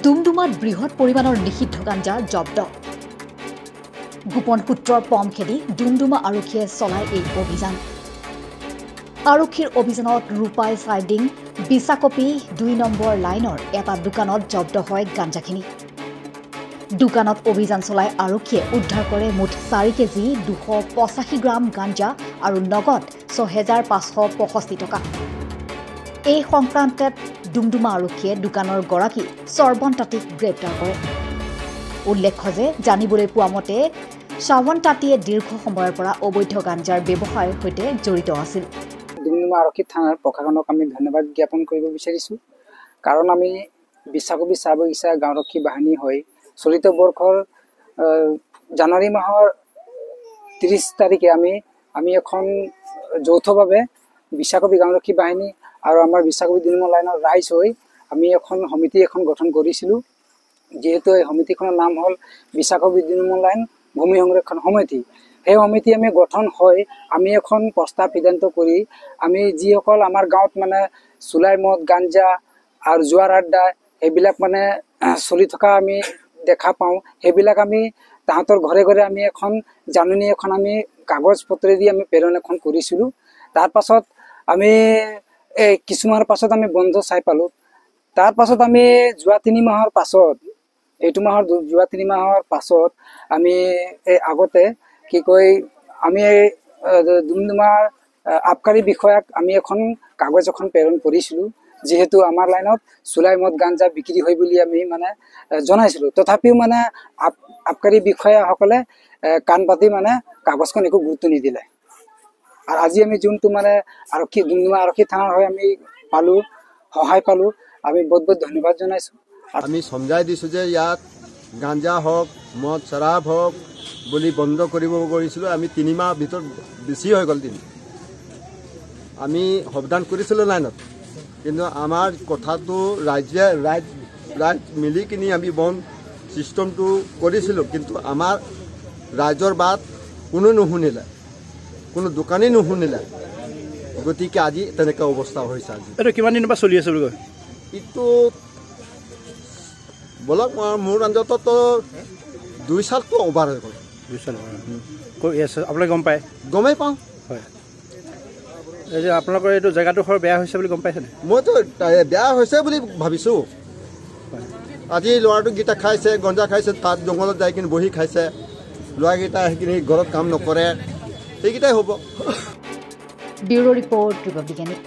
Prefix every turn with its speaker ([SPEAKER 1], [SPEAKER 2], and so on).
[SPEAKER 1] ডুমডুমাত বৃহৎ পৰিমাণৰ নিষিদ্ধ গাঞ্জা জব্দ। গোপন সূত্ৰৰ পম খেদি ডুমডুমা আৰক্ষীয়ে চলায় এই অভিযান। আৰক্ষীৰ অভিযানত ৰূপাই চাইডিং বিশাকপি ২ নম্বৰ লাইনৰ এটা দোকানত জব্দ হয় গাঞ্জাখিনি। দোকানত অভিযান চলাই আৰক্ষীয়ে উদ্ধাৰ কৰে মুঠ ৪ কেজি ২৮৫ গ্ৰাম গাঞ্জা আৰু নগদ ৬,৫৬৫ টকা। এই সংক্ৰান্তত ডুমডুমা আৰক্ষীয়ে দোকানৰ গৰাকী শ্ৰৱণ তাঁতীক গ্ৰেপ্তাৰ কৰে। উল্লেখ্য যে জানিবলৈ পোৱা মতে শ্ৰৱণ তাঁতীয়ে দীৰ্ঘ সময়ৰ পৰা অবৈধ গাঞ্জাৰ ব্যৱসায়ৰ সৈতে জড়িত আছিল।
[SPEAKER 2] ডুমডুমা আৰক্ষী থানাৰ প্ৰশাসনক আমি ধন্যবাদ জ্ঞাপন কৰিব বিচাৰিছোঁ, কাৰণ আমি বিশাকপি চাহ বাগিচা গাঁওৰক্ষী বাহিনী হৈ চলিত বৰ্ষৰ জানুৱাৰী মাহৰ ৩০ তাৰিখে আমি এখন যৌথভাৱে বিশাকপি গাঁওৰক্ষী বাহিনী আৰু আমাৰ বিশাকপি ২ নম্বৰ লাইনৰ ৰাইজ হৈ আমি এখন সমিতি গঠন কৰিছিলোঁ। যিহেতু এই সমিতিখনৰ নাম হ'ল বিশাকপি ২ নম্বৰ লাইন ভূমি সংৰক্ষণ সমিতি। সেই সমিতি আমি গঠন হৈ আমি এখন প্ৰস্তাৱ সিদ্ধান্ত কৰি আমি যিসকল আমাৰ গাঁৱত চুলাই মদ গাঞ্জা আৰু জুৱাৰ আড্ডা এইবিলাক চলি থকা আমি দেখা পাওঁ, সেইবিলাক আমি তাহাঁতৰ ঘৰে ঘৰে আমি এখন জাননী আমি কাগজ পত্ৰেদি আমি প্ৰেৰণ এখন কৰিছিলোঁ। তাৰ পাছত আমি কিছুমানৰ পাছত আমি বন্ধ চাই পালোঁ। তাৰ পাছত আমি যোৱা ৩ মাহৰ পাছত যোৱা ৩ মাহৰ পাছত আমি আগতে আমি ডুমডুমাৰ আবকাৰী বিষয়াক আমি এখন কাগজ প্ৰেৰণ কৰিছিলোঁ। যিহেতু আমাৰ লাইনত চুলাই মদ গাঞ্জা বিক্ৰী হয় বুলি আমি জনাইছিলোঁ। তথাপিও আবকাৰী বিষয়াসকলে কাণ পাতি কাগজখন একো গুৰুত্ব নিদিলে। আৰু আজি আমি যোনটো ডুমডুমা আৰক্ষী থানাৰ হৈ আমি সহায় পালোঁ, আমি বহুত ধন্যবাদ জনাইছোঁ।
[SPEAKER 3] আমি সমজাই দিছোঁ যে ইয়াত গাঞ্জা হওক মদ শৰাব হওক বুলি বন্ধ কৰিব কৰিছিলোঁ। আমি ৩ মাহ ভিতৰত বেছি হৈ গ'ল দিন আমি সাৱধান কৰিছিলোঁ লাইনত, কিন্তু আমাৰ কথাটো ৰাইজ মিলি কিনি আমি বন্ধ চিষ্টেমটো কৰিছিলোঁ, কিন্তু আমাৰ ৰাইজৰ বাট কোনো নুশুনিলে, কোনো দোকানী নুশুনিলে। গতিকে আজি তেনেকুৱা অৱস্থা হৈছে। আজি
[SPEAKER 4] এইটো কিমান দিনৰ পৰা চলি আছে বুলি কয়?
[SPEAKER 3] এইটো বলক মোৰ আঞ্জাততো 2 চালটো অভাৰ হৈ গ'ল।
[SPEAKER 4] 2 চাল আপোনালোকে গমেই পাওঁ? হয়। এই যে আপোনালোকৰ এইটো জেগাডোখৰ বেয়া হৈছে বুলি গম পাইছেনে?
[SPEAKER 3] মইতো বেয়া হৈছে বুলি ভাবিছোঁ। আজি ল'ৰাটোকেইটা খাইছে, গঞ্জা খাইছে, তাত জংঘলত যাই কিনে বহি খাইছে। ল'ৰাকেইটা সেইখিনি ঘৰত কাম নকৰে, সেইকেইটাই হ'ব।
[SPEAKER 1] Bureau report Republic.